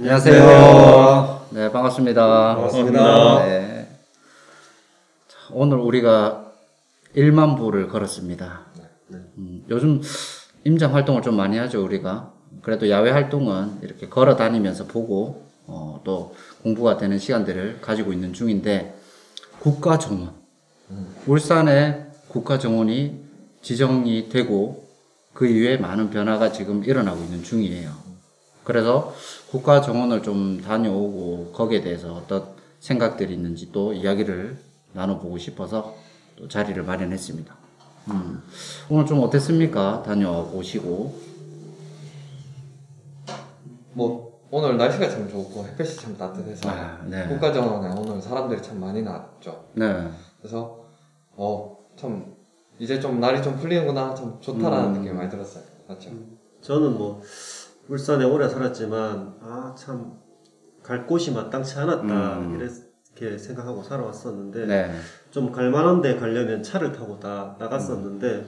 안녕하세요. 네, 반갑습니다. 반갑습니다. 네. 자, 오늘 우리가 1만 부를 걸었습니다. 요즘 임장 활동을 좀 많이 하죠, 우리가. 그래도 야외 활동은 이렇게 걸어 다니면서 보고, 또 공부가 되는 시간들을 가지고 있는 중인데, 국가정원. 울산에 국가정원이 지정이 되고, 그 이후에 많은 변화가 지금 일어나고 있는 중이에요. 그래서 국가정원을 좀 다녀오고 거기에 대해서 어떤 생각들이 있는지 또 이야기를 나눠보고 싶어서 또 자리를 마련했습니다. 오늘 좀 어땠습니까? 다녀오시고. 오늘 날씨가 참 좋고 햇볕이 참 따뜻해서 네. 국가정원에 오늘 사람들이 참 많이 나왔죠. 네. 그래서 참 이제 좀 날이 좀 풀리는구나, 참 좋다라는 느낌이 많이 들었어요. 맞죠? 저는 울산에 오래 살았지만 참 갈 곳이 마땅치 않았다 이렇게 생각하고 살아왔었는데 네. 좀 갈만한 데 가려면 차를 타고 다 나갔었는데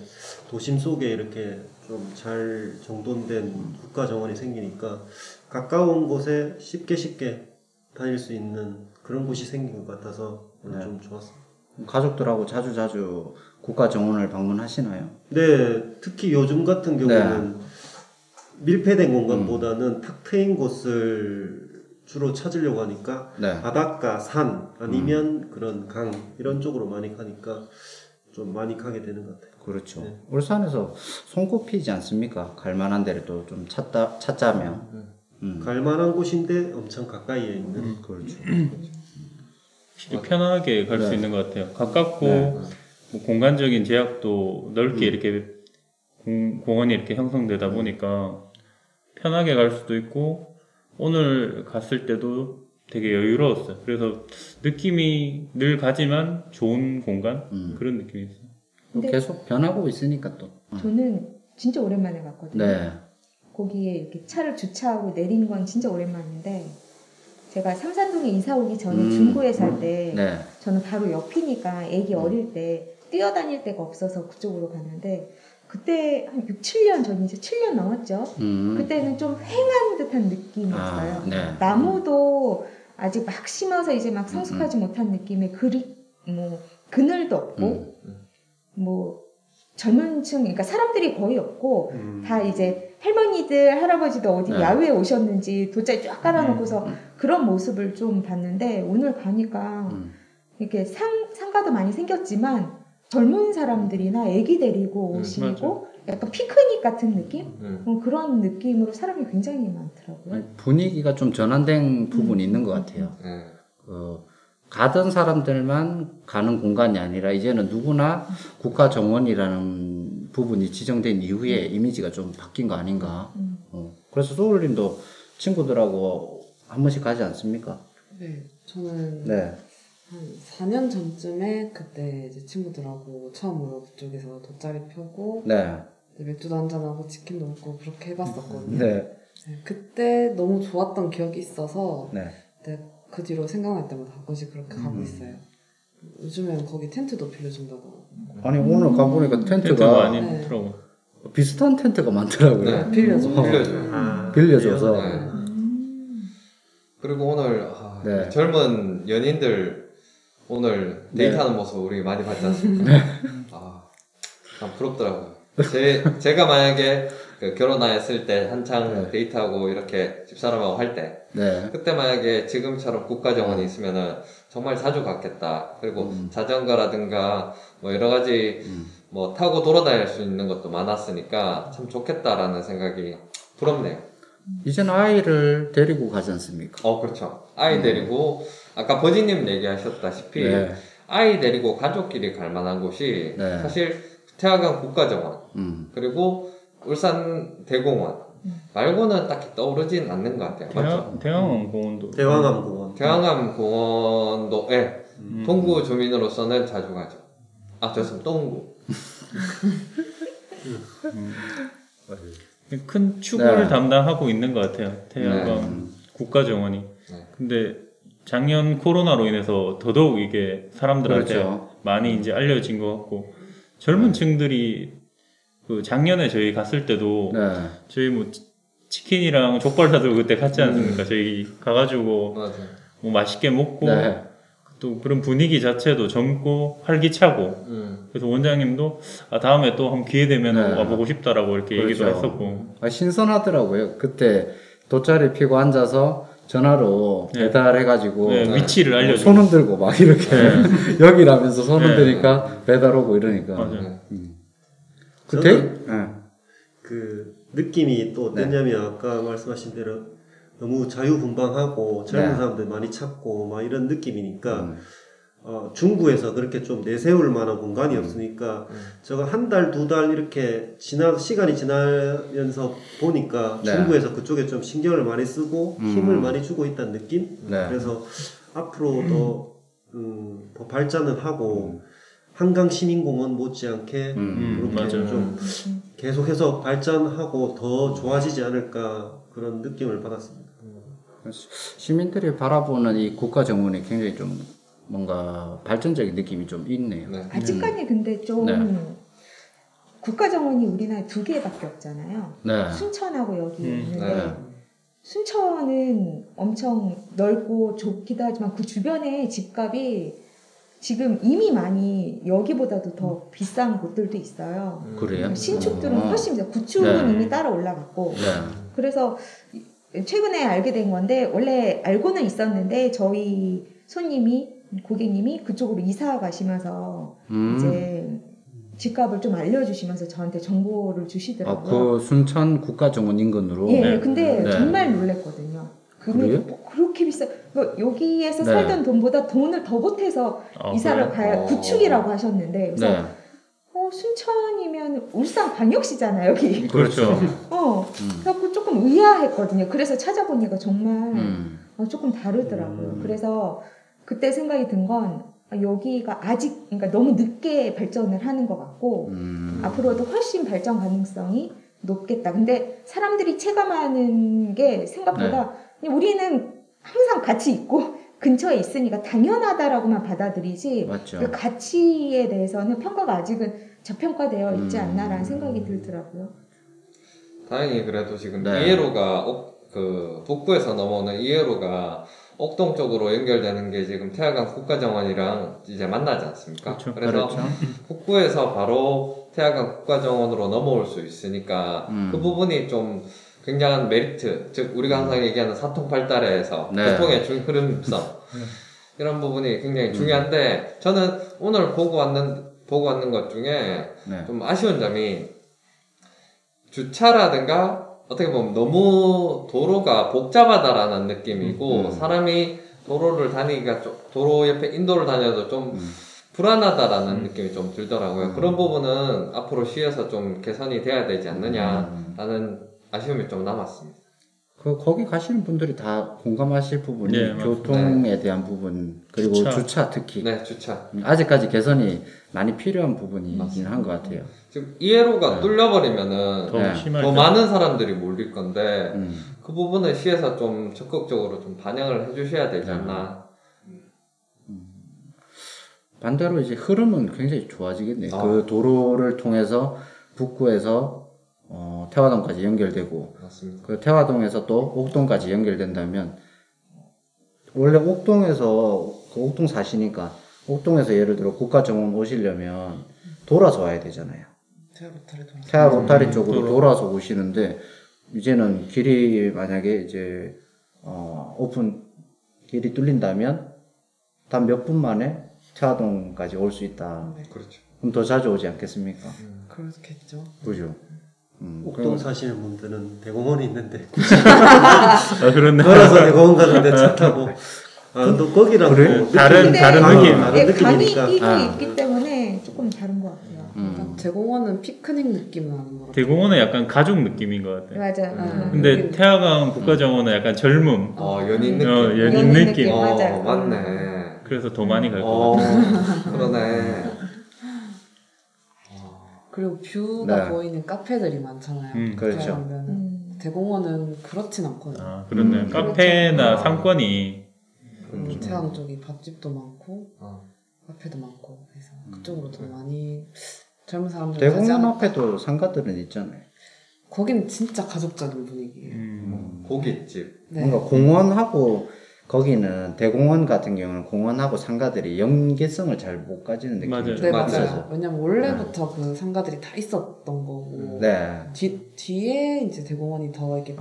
도심 속에 이렇게 좀 잘 정돈된 국가정원이 생기니까 가까운 곳에 쉽게 다닐 수 있는 그런 곳이 생긴 것 같아서 오늘 좀 좋았어요. 가족들하고 자주 국가정원을 방문하시나요? 네, 특히 요즘 같은 경우는 밀폐된 공간보다는 탁 트인 곳을 주로 찾으려고 하니까 바닷가, 산 아니면 그런 강 이런 쪽으로 많이 가니까 좀 많이 가게 되는 것 같아요. 그렇죠. 네. 울산에서 손꼽히지 않습니까? 갈만한 데를 또 좀 찾자면. 갈만한 곳인데 엄청 가까이에 있는. 그렇죠. 편하게 갈 수 있는 것 같아요. 가깝고 뭐 공간적인 제약도 넓게 이렇게 공원이 이렇게 형성되다 보니까 편하게 갈 수도 있고 오늘 갔을 때도 되게 여유로웠어요. 그래서 느낌이 늘 가지만 좋은 공간 그런 느낌이 있어요. 계속 변하고 있으니까 또. 저는 진짜 오랜만에 갔거든요. 네. 거기에 이렇게 차를 주차하고 내린 건 진짜 오랜만인데 제가 삼산동에 이사 오기 전에 중구에 살 때 저는 바로 옆이니까 애기 어릴 때 뛰어다닐 데가 없어서 그쪽으로 갔는데 그때 한 6, 7년 전이죠. 7년 넘었죠. 그때는 좀 휑한 듯한 느낌이었어요. 나무도 아직 막 심어서 이제 막 성숙하지 못한 느낌의 그늘도 없고 젊은 층, 그러니까 사람들이 거의 없고 다 이제 할머니들, 할아버지도 어디 야외에 오셨는지 돗자리 쫙 깔아놓고서 그런 모습을 좀 봤는데 오늘 가니까 이렇게 상가도 많이 생겼지만 젊은 사람들이나 애기 데리고 오시고 약간 피크닉 같은 느낌? 그런 느낌으로 사람이 굉장히 많더라고요. 분위기가 좀 전환된 부분이 있는 것 같아요. 가던 사람들만 가는 공간이 아니라 이제는 누구나 국가정원이라는 부분이 지정된 이후에 이미지가 좀 바뀐 거 아닌가. 그래서 소울님도 친구들하고 한 번씩 가지 않습니까? 네, 저는 한 4년 전쯤에 그때 이제 친구들하고 처음으로 그쪽에서 돗자리 펴고 맥주도 한잔하고 치킨도 먹고 그렇게 해봤었거든요. 그때 너무 좋았던 기억이 있어서 그 뒤로 생각날 때마다 가끔씩 그렇게 가고 있어요. 요즘엔 거기 텐트도 빌려준다고. 아니 오늘 가보니까 텐트가 많이 있더라고요. 비슷한 텐트가 많더라고요. 빌려줘서. 그리고 오늘 젊은 연인들 오늘 데이트하는 모습 우리 많이 봤지 않습니까? 참 부럽더라고요. 제가 만약에 결혼했을 때 한창 데이트하고 이렇게 집사람하고 할 때 그때 만약에 지금처럼 국가정원이 있으면은 정말 자주 갔겠다. 그리고 자전거라든가 여러 가지 타고 돌아다닐 수 있는 것도 많았으니까 참 좋겠다라는 생각이 부럽네요. 이제는 아이를 데리고 가지 않습니까? 그렇죠. 아이 데리고 아까 버지님 얘기하셨다시피 아이 데리고 가족끼리 갈 만한 곳이 사실 태화강 국가정원 그리고 울산 대공원 말고는 딱히 떠오르진 않는 것 같아요. 맞죠? 대왕암공원도 대왕암공원도 동구 주민으로서는 자주 가죠. 죄송합니다. 동구. 큰 축을 담당하고 있는 것 같아요. 태화강 국가정원이. 근데 작년 코로나로 인해서 더더욱 이게 사람들한테 많이 이제 알려진 것 같고 젊은 층들이 작년에 저희 갔을 때도 저희 치킨이랑 족발 사들고 그때 갔지 않습니까? 저희 가가지고 뭐 맛있게 먹고 네. 또 그런 분위기 자체도 젊고 활기차고 그래서 원장님도 다음에 또 한번 기회 되면 네. 와보고 싶다라고 이렇게 그렇죠. 얘기도 했었고 신선하더라고요. 그때 돗자리 피고 앉아서 전화로 네. 배달해가지고 위치를 알려주고 손 흔들고 막 이렇게 여기라면서 손 흔드니까 배달 오고 이러니까. 맞아요. 그 느낌이 또 어땠냐면 아까 말씀하신 대로 너무 자유분방하고 젊은 사람들 많이 찾고 막 이런 느낌이니까 중구에서 그렇게 좀 내세울 만한 공간이 없으니까 저거 한 달, 두 달 이렇게 시간이 지나면서 보니까 중구에서 그쪽에 좀 신경을 많이 쓰고 힘을 많이 주고 있다는 느낌? 그래서 앞으로 더 발전을 하고 한강시민공원 못지않게 그렇게 좀 계속해서 발전하고 더 좋아지지 않을까 그런 느낌을 받았습니다. 시민들이 바라보는 이 국가정원이 굉장히 좀 뭔가 발전적인 느낌이 좀 있네요. 아직까지 근데 좀 국가정원이 우리나라에 2개밖에 없잖아요. 순천하고 여기 있는데 순천은 엄청 넓고 좁기도 하지만 그 주변에 집값이 지금 이미 많이 여기보다도 더 비싼 곳들도 있어요. 그래요? 신축들은 훨씬 비싸. 구축은 이미 따라 올라갔고. 그래서 최근에 알게 된 건데 원래 알고는 있었는데 저희 고객님이 그쪽으로 이사 가시면서 이제 집값을 좀 알려주시면서 저한테 정보를 주시더라고요. 그 순천 국가정원 인근으로. 근데 정말 놀랬거든요. 금액이 그렇게 비싸. 여기에서 살던 돈보다 돈을 더 보태서 이사를 가야 구축이라고 하셨는데 그래서 순천이면 울산광역시잖아요 여기. 그렇죠. 그래서 조금 의아했거든요. 그래서 찾아보니까 정말 조금 다르더라고요. 그래서 그때 생각이 든 건 여기가 아직 그러니까 너무 늦게 발전을 하는 것 같고 앞으로도 훨씬 발전 가능성이 높겠다. 근데 사람들이 체감하는 게 생각보다 우리는 항상 같이 있고 근처에 있으니까 당연하다라고만 받아들이지 그 가치에 대해서는 평가가 아직은 저평가되어 있지 않나라는 생각이 들더라고요. 다행히 그래도 지금 2회로가 북구에서 넘어오는 2회로가 옥동 쪽으로 연결되는 게 지금 태화강 국가정원이랑 이제 만나지 않습니까? 그래서 북구에서 바로 태화강 국가정원으로 넘어올 수 있으니까 그 부분이 좀 굉장한 메리트, 즉 우리가 항상 얘기하는 사통팔달에서 교통의 흐름성 이런 부분이 굉장히 중요한데 저는 오늘 보고 왔는 것 중에 좀 아쉬운 점이 주차라든가 어떻게 보면 너무 도로가 복잡하다라는 느낌이고 사람이 도로를 다니기가 도로 옆에 인도를 다녀도 좀 불안하다라는 느낌이 좀 들더라고요. 그런 부분은 앞으로 시에서 좀 개선이 돼야 되지 않느냐라는 아쉬움이 좀 남았습니다. 거기 가시는 분들이 다 공감하실 부분이 교통에 대한 부분 그리고 주차 특히 주차 아직까지 개선이 많이 필요한 부분이긴 한 것 같아요. 지금 2회로가 뚫려버리면은 더 많은 사람들이 몰릴 건데 그 부분을 시에서 좀 적극적으로 좀 반영을 해주셔야 되지 않나. 반대로 이제 흐름은 굉장히 좋아지겠네요. 그 도로를 통해서 북구에서 태화동까지 연결되고 맞습니다. 그 태화동에서 또 옥동까지 연결된다면 원래 옥동에서 옥동 사시니까 옥동에서 예를 들어 국가정원 오시려면 돌아서 와야 되잖아요. 태화 로타리 쪽으로 돌아서 오시는데 이제는 길이 만약에 이제 길이 뚫린다면 단 몇 분 만에 태화동까지 올 수 있다. 그렇죠. 그럼 더 자주 오지 않겠습니까? 그렇겠죠. 그죠. 옥동 사시는 분들은 대공원이 있는데 그렇네. 걸어서 대공원 가는데 차 타고 또 거기랑 그래? 다른 느낌. 강이 끼고 있기 때문에 조금 다른 것 같아요. 대공원은 피크닉 느낌 나는 것 같아요. 대공원은 약간 가족 느낌인 것 같아요. 맞아. 근데 태화강 국가정원은 약간 젊음. 연인 느낌. 연인 느낌. 맞아. 맞네. 그래서 더 많이 갈 것 같아요. 그러네. 그리고 뷰가 보이는 카페들이 많잖아요. 그렇죠. 대공원은 그렇진 않거든요. 그렇네. 카페나 상권이 태양 쪽이 밥집도 많고 카페도 많고 해서 그쪽으로 더 많이 젊은 사람들 대공원 앞에도 상가들은 있잖아요. 거기는 진짜 가족적인 분위기예요. 고깃집. 네. 뭔가 공원하고 거기는 대공원 같은 경우는 공원하고 상가들이 연계성을 잘 못 가지는 느낌이 맞아요. 네, 맞아요. 맞아요. 왜냐면 원래부터 그 상가들이 다 있었던 거고 네. 뒤에 이제 대공원이 더 이렇게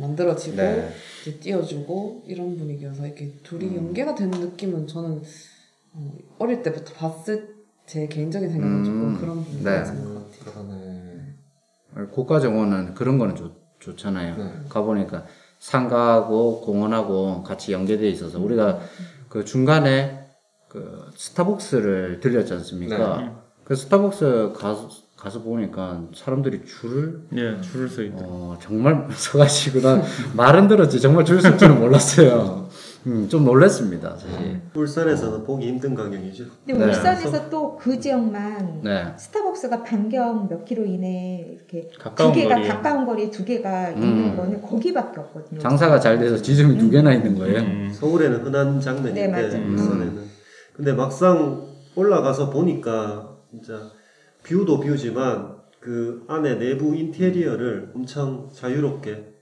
만들어지고 네. 이제 띄워주고 이런 분위기여서 이렇게 둘이 연계가 되는 느낌은 저는 어릴 때부터 봤을 제 개인적인 생각은 조금 그런 분위기였던 것 같아요. 그러네. 국가정원은 그런 거는 좋잖아요. 네. 가보니까 상가하고 공원하고 같이 연계되어 있어서 우리가 그 중간에 그 스타벅스를 들렸지 않습니까? 네. 그 스타벅스 가서 보니까 사람들이 줄을 서 있다. 정말 서가지고 난 말은 들었지 정말 줄 설 줄은 몰랐어요. 좀 놀랐습니다, 사실. 울산에서는 보기 힘든 가격이죠. 근데 울산에서 또 그 지역만 스타벅스가 반경 몇 킬로 이내에 이렇게 가까운 거리에 두 개가 있는 거는 거기밖에 없거든요. 장사가 잘 돼서 지점이 두 개나 있는 거예요. 서울에는 흔한 장면인데 울산에는. 근데 막상 올라가서 보니까 진짜 뷰도 뷰지만 그 안에 내부 인테리어를 엄청 자유롭게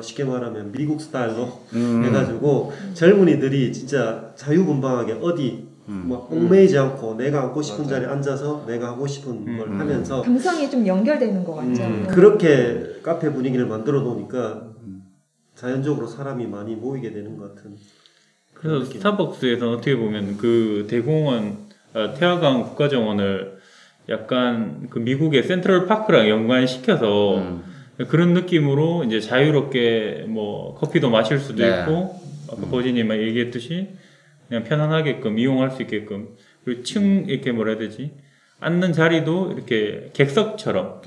쉽게 말하면 미국 스타일로 해가지고 젊은이들이 진짜 자유분방하게 어디 막 얽매이지 않고 내가 앉고 싶은 자리에 앉아서 내가 하고 싶은 걸 하면서 감성이 좀 연결되는 것 같죠. 그렇게 카페 분위기를 만들어 놓으니까 자연적으로 사람이 많이 모이게 되는 것 같은. 그래서 스타벅스에서 어떻게 보면 그 대공원 태화강 국가정원을 약간 그 미국의 센트럴 파크랑 연관시켜서 그런 느낌으로 이제 자유롭게 뭐 커피도 마실 수도 있고 아까 버진이 얘기했듯이 그냥 편안하게끔 이용할 수 있게끔 그리고 이렇게 뭐라 해야 되지 앉는 자리도 이렇게 객석처럼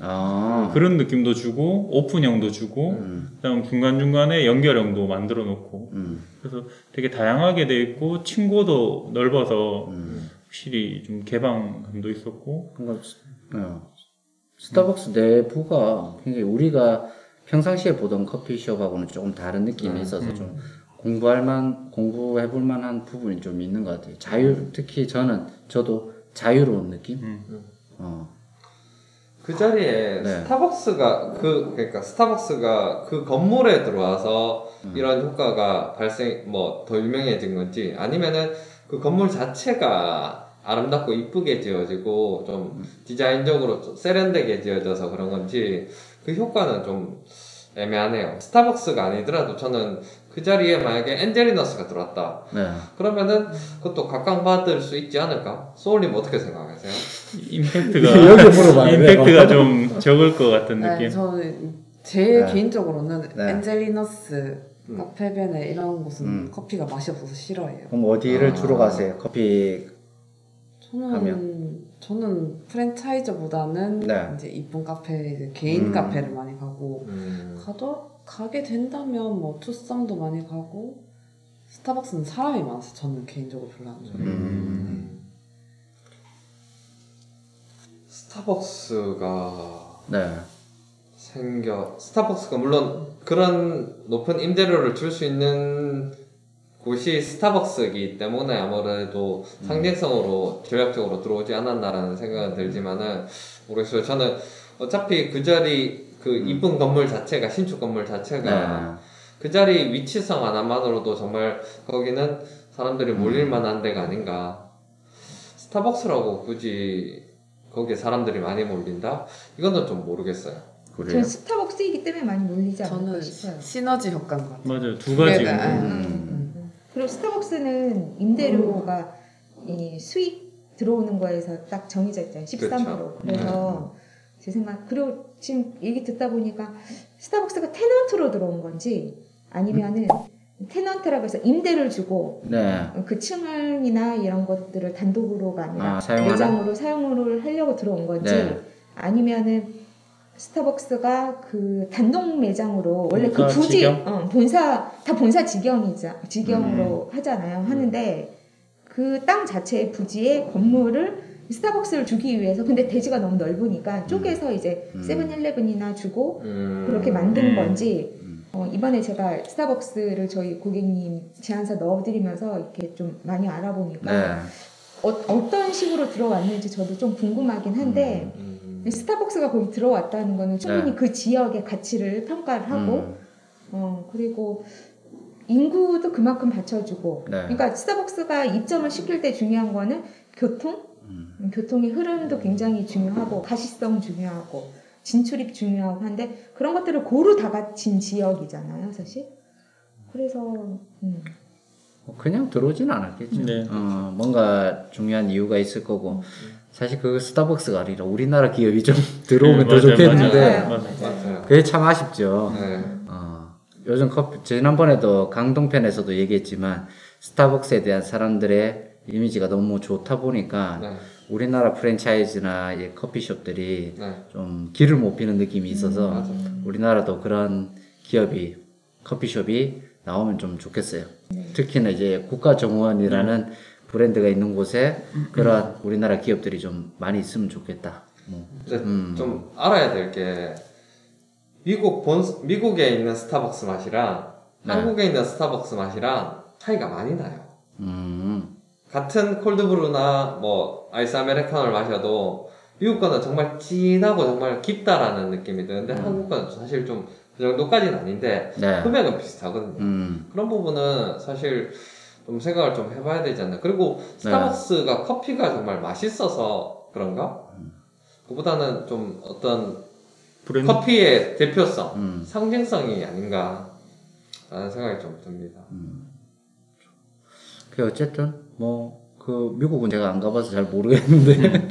그런 느낌도 주고 오픈형도 주고 그다음 중간중간에 연결형도 만들어 놓고 그래서 되게 다양하게 돼 있고 층고도 넓어서 확실히 좀 개방감도 있었고 스타벅스 내부가 굉장히 우리가 평상시에 보던 커피숍하고는 조금 다른 느낌이 있어서 좀 공부해볼 만한 부분이 좀 있는 것 같아요. 특히 저도 자유로운 느낌? 그 자리에 스타벅스가 그러니까 스타벅스가 그 건물에 들어와서 이런 효과가 더 유명해진 건지 아니면은 그 건물 자체가 아름답고 이쁘게 지어지고 좀 디자인적으로 좀 세련되게 지어져서 그런 건지 그 효과는 좀 애매하네요. 스타벅스가 아니더라도 저는 그 자리에 만약에 엔젤리너스가 들어왔다. 그러면은 그것도 각광받을 수 있지 않을까? 소울님 어떻게 생각하세요? 임팩트가 좀 적을 것 같은 느낌. 저는 제 개인적으로는 엔젤리너스 카페베네 이런 곳은 커피가 맛이 없어서 싫어해요. 그럼 어디를 주로 가세요? 커피 저는 프랜차이저보다는 이제 이쁜 카페, 이제 개인 카페를 많이 가고 가게 된다면 뭐 투썸도 많이 가고 스타벅스는 사람이 많아서 저는 개인적으로 별로 안 좋아해요. 스타벅스가 물론 그런 높은 임대료를 줄 수 있는 곳이 스타벅스이기 때문에 아무래도 상징성으로 전략적으로 들어오지 않았나라는 생각은 들지만은 모르겠어요. 저는 어차피 그 자리 그 이쁜 건물 자체가 신축 건물 자체가 그 자리 위치성 하나만으로도 정말 거기는 사람들이 몰릴 만한 데가 아닌가. 스타벅스라고 굳이 거기에 사람들이 많이 몰린다? 이거는 좀 모르겠어요. 저는 스타벅스이기 때문에 많이 몰리지 않을까 싶어요. 시너지 효과인 것 같아요. 맞아요. 두 가지가. 그리고 스타벅스는 임대료가 이 수익 들어오는 거에서 딱 정해져 있잖아요. 13%. 그렇죠. 그래서 제 생각, 그리고 지금 얘기 듣다 보니까 스타벅스가 테넌트로 들어온 건지 아니면은 테넌트라고 해서 임대를 주고 그 층이나 이런 것들을 단독으로가 아니라 매장으로 사용을 하려고 들어온 건지 아니면은 스타벅스가 그 단독 매장으로 원래 그 부지 본사 직영으로 하잖아요. 하는데 그 땅 자체의 부지에 건물을 스타벅스를 주기 위해서 근데 대지가 너무 넓으니까 쪼개서 이제 세븐일레븐이나 주고 그렇게 만든 건지 이번에 제가 스타벅스를 저희 고객님 제안서 넣어드리면서 이렇게 좀 많이 알아보니까 어떤 식으로 들어왔는지 저도 좀 궁금하긴 한데 스타벅스가 거기 들어왔다는 거는 충분히 그 지역의 가치를 평가를 하고 그리고 인구도 그만큼 받쳐주고 그러니까 스타벅스가 입점을 시킬 때 중요한 거는 교통의 흐름도 굉장히 중요하고 가시성 중요하고 진출입 중요하고 한데 그런 것들을 고루 다 갖춘 지역이잖아요 사실. 그래서 그냥 들어오진 않았겠죠. 네. 뭔가 중요한 이유가 있을 거고 사실 그 스타벅스가 아니라 우리나라 기업이 좀 들어오면 더 좋겠는데 그게 참 아쉽죠. 요즘 지난번에도 강동편에서도 얘기했지만 스타벅스에 대한 사람들의 이미지가 너무 좋다 보니까 우리나라 프랜차이즈나 커피숍들이 좀 길을 못 피는 느낌이 있어서 우리나라도 그런 기업이 커피숍이 나오면 좀 좋겠어요. 특히나 이제 국가정원이라는 브랜드가 있는 곳에 그런 우리나라 기업들이 좀 많이 있으면 좋겠다. 좀 알아야 될 게 미국에 있는 스타벅스 맛이랑 한국에 있는 스타벅스 맛이랑 차이가 많이 나요. 같은 콜드브루나 뭐 아이스 아메리카노를 마셔도 미국 거는 정말 진하고 정말 깊다라는 느낌이 드는데 한국 거는 사실 좀 그 정도까지는 아닌데 금액은 비슷하거든요. 그런 부분은 사실 좀 생각을 좀 해봐야 되지 않나. 그리고 스타벅스가 커피가 정말 맛있어서 그런가? 그보다는 좀 어떤 커피의 대표성, 상징성이 아닌가 라는 생각이 좀 듭니다. 그 어쨌든 미국은 제가 안 가봐서 잘 모르겠는데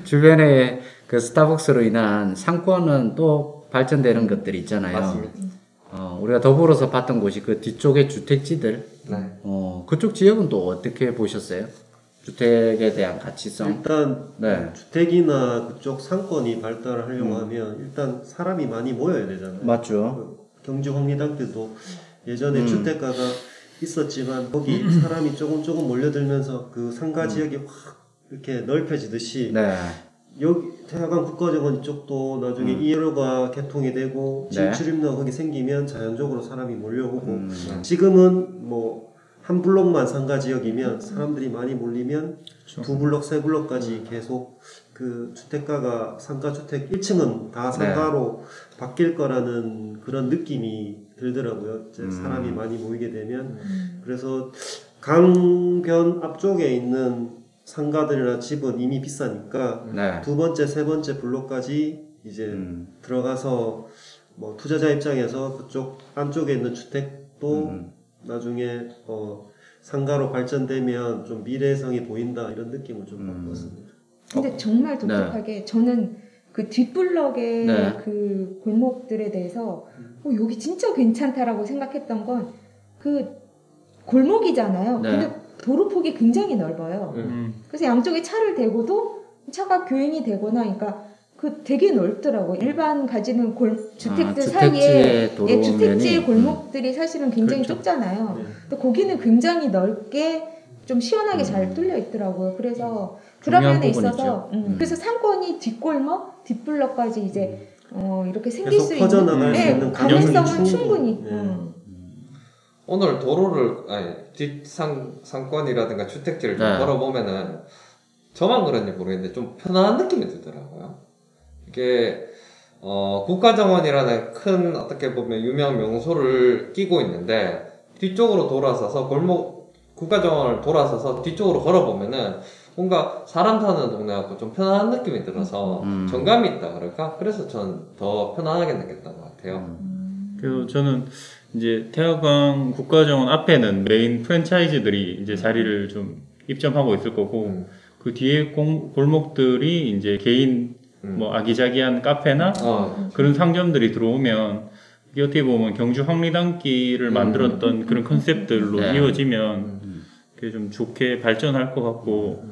주변에 그 스타벅스로 인한 상권은 또 발전되는 것들이 있잖아요. 맞습니다. 우리가 더불어서 봤던 곳이 그 뒤쪽의 주택지들. 그쪽 지역은 또 어떻게 보셨어요? 주택에 대한 가치성? 일단 주택이나 그쪽 상권이 발달을 하려고 하면 일단 사람이 많이 모여야 되잖아요. 맞죠. 경주 황리단길도 예전에 주택가가 있었지만 거기 사람이 조금 몰려들면서 그 상가 지역이 확 이렇게 넓혀지듯이 여기 태화강 국가정원 이쪽도 나중에 2호로가 개통이 되고 진출입로가 거기 생기면 자연적으로 사람이 몰려오고 지금은 뭐 한 블록만 상가 지역이면 사람들이 많이 몰리면 두 블록, 세 블록까지 계속 그 주택가가 상가주택 1층은 다 상가로 바뀔 거라는 그런 느낌이 들더라고요. 이제 사람이 많이 모이게 되면. 그래서 강변 앞쪽에 있는 상가들이나 집은 이미 비싸니까 두 번째, 세 번째 블록까지 이제 들어가서 뭐 투자자 입장에서 그쪽 안쪽에 있는 주택도 나중에 상가로 발전되면 좀 미래성이 보인다 이런 느낌을 좀 받았습니다. 근데 정말 독특하게 저는 그 뒷블럭의 그 골목들에 대해서 여기 진짜 괜찮다라고 생각했던 건 그 골목이잖아요. 근데 도로폭이 굉장히 넓어요. 그래서 양쪽에 차를 대고도 차가 교행이 되거나 그러니까 그 되게 넓더라고요. 일반 가지는 주택들 사이에 주택지의 골목들이 사실은 굉장히 좁잖아요. 근데 거기는 굉장히 넓게 좀 시원하게 잘 뚫려 있더라고요. 그래서 그런 면에 있어서 그래서 상권이 뒷골목, 뒷블럭까지 이제 이렇게 생길 수 있는 가능성은 충분히. 오늘 도로를 상권이라든가 주택지를 좀 걸어보면은 저만 그런지 모르겠는데 좀 편안한 느낌이 들더라고요. 이게 국가정원이라는 큰 어떻게 보면 유명 명소를 끼고 있는데 뒤쪽으로 돌아서서 국가정원을 돌아서서 뒤쪽으로 걸어보면은 뭔가 사람 사는 동네 같고 좀 편안한 느낌이 들어서 정감이 있다 그럴까? 그래서 저는 더 편안하게 느꼈던 것 같아요. 그래서 저는 이제 태화강 국가정원 앞에는 메인 프랜차이즈들이 이제 자리를 좀 입점하고 있을 거고 그 뒤에 골목들이 이제 개인 뭐 아기자기한 카페나 그런 상점들이 들어오면 이게 어떻게 보면 경주 황리단길을 만들었던 그런 컨셉들로 이어지면 그게 좀 좋게 발전할 것 같고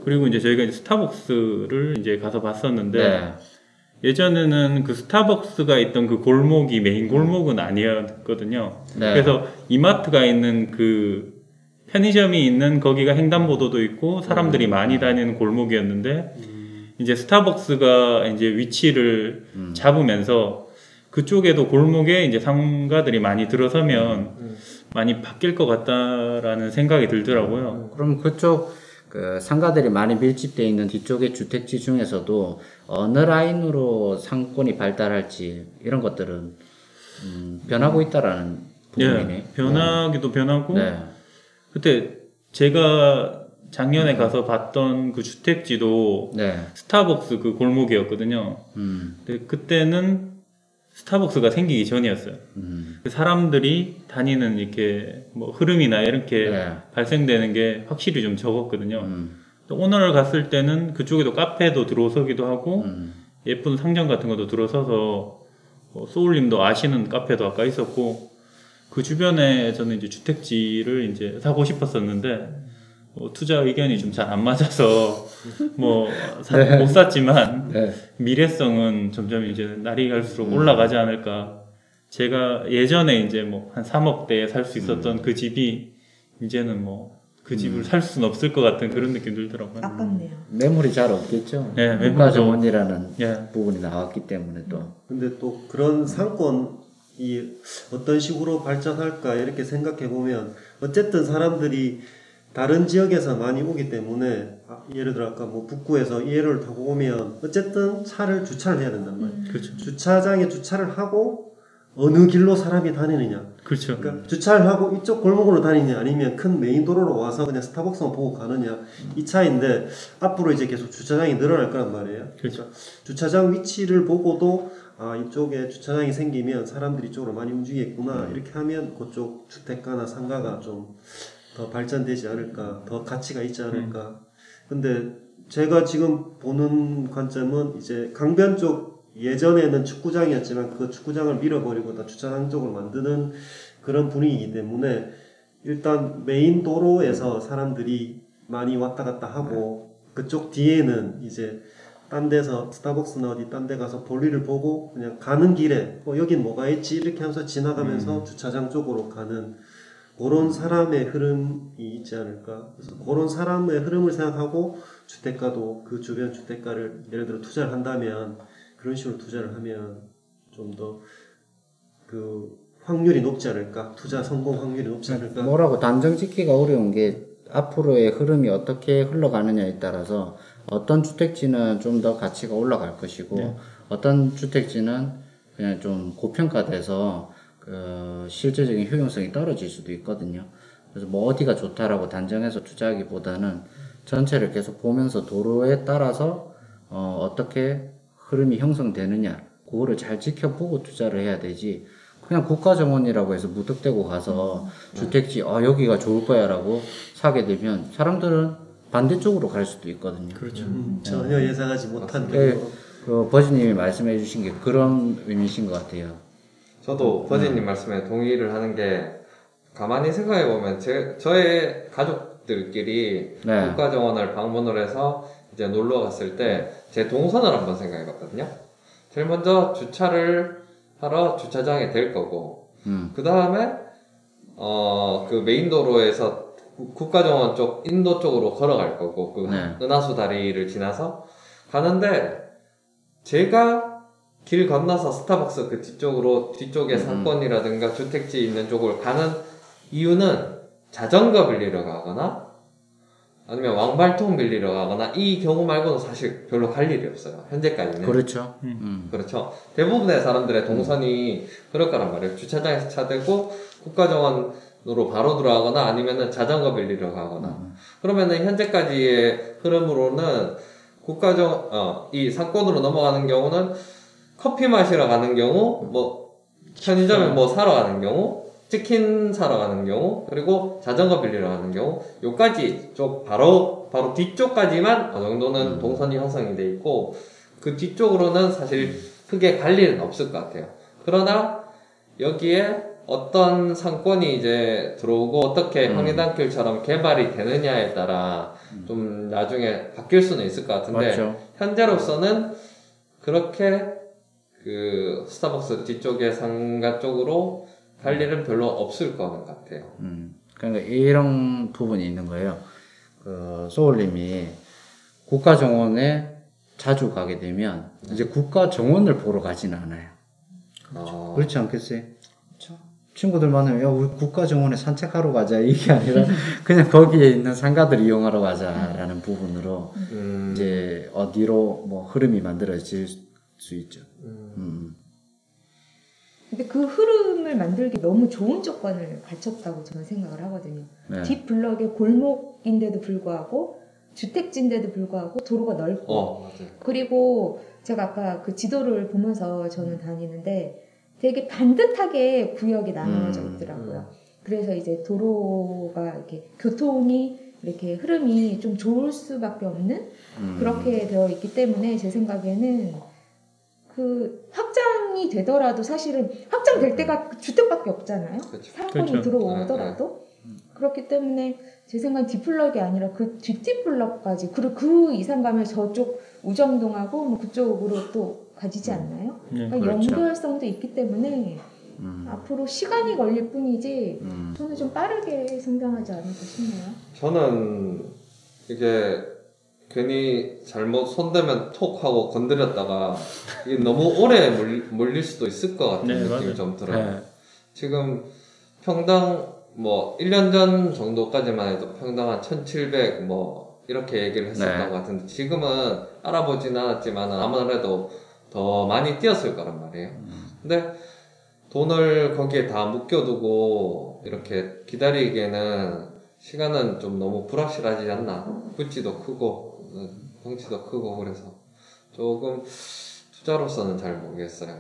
그리고 이제 저희가 이제 스타벅스를 이제 가서 봤었는데 예전에는 그 스타벅스가 있던 그 골목이 메인 골목은 아니었거든요. 그래서 이마트가 있는 그 편의점이 있는 거기가 횡단보도도 있고 사람들이 많이 다니는 골목이었는데 이제 스타벅스가 이제 위치를 잡으면서 그쪽에도 골목에 이제 상가들이 많이 들어서면 많이 바뀔 것 같다라는 생각이 들더라고요. 그럼 그쪽 그 상가들이 많이 밀집되어 있는 뒤쪽의 주택지 중에서도 어느 라인으로 상권이 발달할지 이런 것들은 변하고 있다라는 부분이네. 예, 변하기도 변하고. 네. 그때 제가 작년에 가서 봤던 그 주택지도 네. 스타벅스 그 골목이었거든요. 근데 그때는 스타벅스가 생기기 전이었어요. 사람들이 다니는 이렇게 뭐 흐름이나 이렇게 네. 발생되는 게 확실히 좀 적었거든요. 또 오늘 갔을 때는 그쪽에도 카페도 들어서기도 하고 예쁜 상점 같은 것도 들어서서 소울님도 아시는 카페도 아까 있었고 그 주변에 저는 이제 주택지를 이제 사고 싶었었는데 투자 의견이 좀 잘 안 맞아서 못 샀지만 네. 미래성은 점점 이제 날이 갈수록 올라가지 않을까. 제가 예전에 이제 뭐 한 3억대에 살 수 있었던 그 집이 이제는 뭐 그 집을 살 수는 없을 것 같은 그런 느낌 들더라고요. 아깝네요. 매물이 잘 없겠죠. 네, 물가 정원이라는 부분이 나왔기 때문에 또. 근데 또 그런 상권이 어떤 식으로 발전할까 이렇게 생각해 보면 어쨌든 사람들이 다른 지역에서 많이 오기 때문에 예를 들어 아까 뭐 북구에서 이해를 타고 오면 어쨌든 차를 주차를 해야 된단 말이에요. 그렇죠. 주차장에 주차를 하고 어느 길로 사람이 다니느냐. 그렇죠. 그러니까 주차를 하고 이쪽 골목으로 다니느냐 아니면 큰 메인 도로로 와서 그냥 스타벅스만 보고 가느냐 이 차인데 앞으로 이제 계속 주차장이 늘어날 거란 말이에요. 그렇죠. 그러니까 주차장 위치를 보고도 이쪽에 주차장이 생기면 사람들이 이쪽으로 많이 움직이겠구나 이렇게 하면 그쪽 주택가나 상가가 좀 더 발전되지 않을까, 더 가치가 있지 않을까. 근데 제가 지금 보는 관점은 이제 강변 쪽 예전에는 축구장이었지만 그 축구장을 밀어버리고 다 주차장 쪽으로 만드는 그런 분위기이기 때문에 일단 메인 도로에서 사람들이 많이 왔다 갔다 하고 그쪽 뒤에는 이제 딴 데서 스타벅스나 어디 딴 데 가서 볼일을 보고 그냥 가는 길에 여긴 뭐가 있지 이렇게 하면서 지나가면서 주차장 쪽으로 가는 그런 사람의 흐름이 있지 않을까. 그래서 그런 사람의 흐름을 생각하고 주택가도 그 주변 주택가를 예를 들어 투자를 한다면 그런 식으로 투자를 하면 좀 더 그 확률이 높지 않을까. 투자 성공 확률이 높지 않을까. 뭐라고 단정 짓기가 어려운 게 앞으로의 흐름이 어떻게 흘러가느냐에 따라서 어떤 주택지는 좀 더 가치가 올라갈 것이고 어떤 주택지는 그냥 좀 고평가돼서 실제적인 효용성이 떨어질 수도 있거든요. 그래서 뭐 어디가 좋다라고 단정해서 투자하기보다는 전체를 계속 보면서 도로에 따라서 어떻게 흐름이 형성되느냐 그거를 잘 지켜보고 투자를 해야 되지 그냥 국가정원이라고 해서 무턱대고 가서 주택지 여기가 좋을 거야 라고 사게 되면 사람들은 반대쪽으로 갈 수도 있거든요. 그렇죠. 전혀 예상하지 못한 그 버지님이 말씀해 주신 게 그런 의미신 것 같아요. 저도 버지님 말씀에 동의를 하는 게 가만히 생각해 보면 저의 가족들끼리 국가정원을 방문을 해서 이제 놀러 갔을 때 제 동선을 한번 생각해 봤거든요. 제일 먼저 주차를 하러 주차장에 될 거고 그 다음에 그 메인 도로에서 국가정원 쪽 인도 쪽으로 걸어갈 거고 그 은하수 다리를 지나서 가는데 제가 길 건너서 스타벅스 그 뒤쪽에 상권이라든가 주택지 있는 쪽으로 가는 이유는 자전거 빌리러 가거나 아니면 왕발통 빌리러 가거나 이 경우 말고는 사실 별로 갈 일이 없어요. 현재까지는. 그렇죠. 그렇죠. 대부분의 사람들의 동선이 그럴 거란 말이에요. 주차장에서 차 대고 국가정원으로 바로 들어가거나 아니면은 자전거 빌리러 가거나. 그러면은 현재까지의 흐름으로는 이 상권으로 넘어가는 경우는 커피 마시러 가는 경우, 편의점에 사러 가는 경우, 치킨 사러 가는 경우, 그리고 자전거 빌리러 가는 경우, 요까지 바로 뒤쪽까지만 어느 정도는 동선이 형성이 돼 있고, 그 뒤쪽으로는 사실 크게 갈 일은 없을 것 같아요. 그러나, 여기에 어떤 상권이 이제 들어오고, 어떻게 황리단길처럼 개발이 되느냐에 따라 좀 나중에 바뀔 수는 있을 것 같은데, 맞죠. 현재로서는 그렇게 스타벅스 뒤쪽의 상가 쪽으로 갈 일은 별로 없을 것 같아요. 그러니까 이런 부분이 있는 거예요. 소울님이 국가정원에 자주 가게 되면 이제 국가정원을 보러 가지는 않아요. 그렇지 않겠어요? 그렇죠. 친구들 만나면 야 우리 국가정원에 산책하러 가자 이게 아니라 그냥 거기에 있는 상가들 이용하러 가자라는 부분으로 이제 어디로 뭐 흐름이 만들어질 수 있죠. 근데 그 흐름을 만들기 너무 좋은 조건을 갖췄다고 저는 생각을 하거든요. 네. 뒷블럭의 골목인데도 불구하고 주택지인데도 불구하고 도로가 넓고 맞아요. 그리고 제가 아까 그 지도를 보면서 저는 다니는데 되게 반듯하게 구역이 나눠져 있더라고요. 그래서 이제 도로가 이렇게 교통이 이렇게 흐름이 좀 좋을 수밖에 없는 그렇게 되어 있기 때문에 제 생각에는 그 확장이 되더라도 사실은 확장될 때가 주택밖에 없잖아요. 그렇죠. 상권이 그렇죠. 들어오더라도 그렇기 때문에 제 생각엔 뒷블럭이 아니라 그 뒷뒷블럭까지 그리고 그 이상 가면 저쪽 우정동하고 뭐 그쪽으로 또 가지지 않나요? 네, 그러니까 그렇죠. 연결성도 있기 때문에 앞으로 시간이 걸릴 뿐이지 저는 좀 빠르게 성장하지 않을까 싶네요. 저는 이게 괜히 잘못 손대면 톡 하고 건드렸다가 이게 너무 오래 몰릴 수도 있을 것 같은 네, 느낌이 맞아요. 좀 들어요. 네. 지금 평당 뭐 1년 전 정도까지만 해도 평당 한 1,700 뭐 이렇게 얘기를 했었던 네. 것 같은데 지금은 알아보진 않았지만 아무래도 더 많이 뛰었을 거란 말이에요. 근데 돈을 거기에 다 묶여두고 이렇게 기다리기에는 시간은 좀 너무 불확실하지 않나. 부지도 크고 덩치도 크고 그래서 조금 투자로서는 잘 모르겠어요.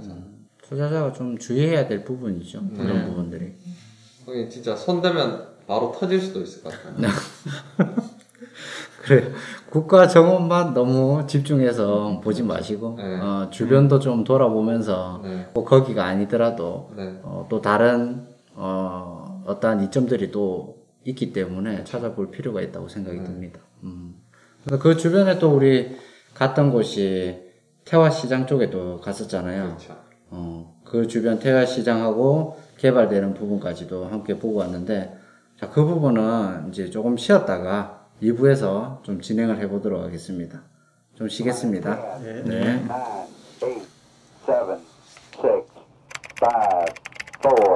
투자자가 좀 주의해야 될 부분이죠. 그런 부분들이. 거기 진짜 손대면 바로 터질 수도 있을 것 같아요. 그래 국가 정원만 너무 집중해서 보지 마시고 네. 주변도 좀 돌아보면서 네. 꼭 거기가 아니더라도 네. 또 다른 어떠한 이점들이 또 있기 때문에 찾아볼 필요가 있다고 생각이 듭니다. 그래서 그 주변에 또 우리 갔던 곳이 태화시장 쪽에도 갔었잖아요. 그렇죠. 그 주변 태화시장하고 개발되는 부분까지도 함께 보고 왔는데 자, 그 부분은 이제 조금 쉬었다가 2부에서 좀 진행을 해보도록 하겠습니다. 좀 쉬겠습니다. 네. 네. 9, 8, 7, 6, 5, 4,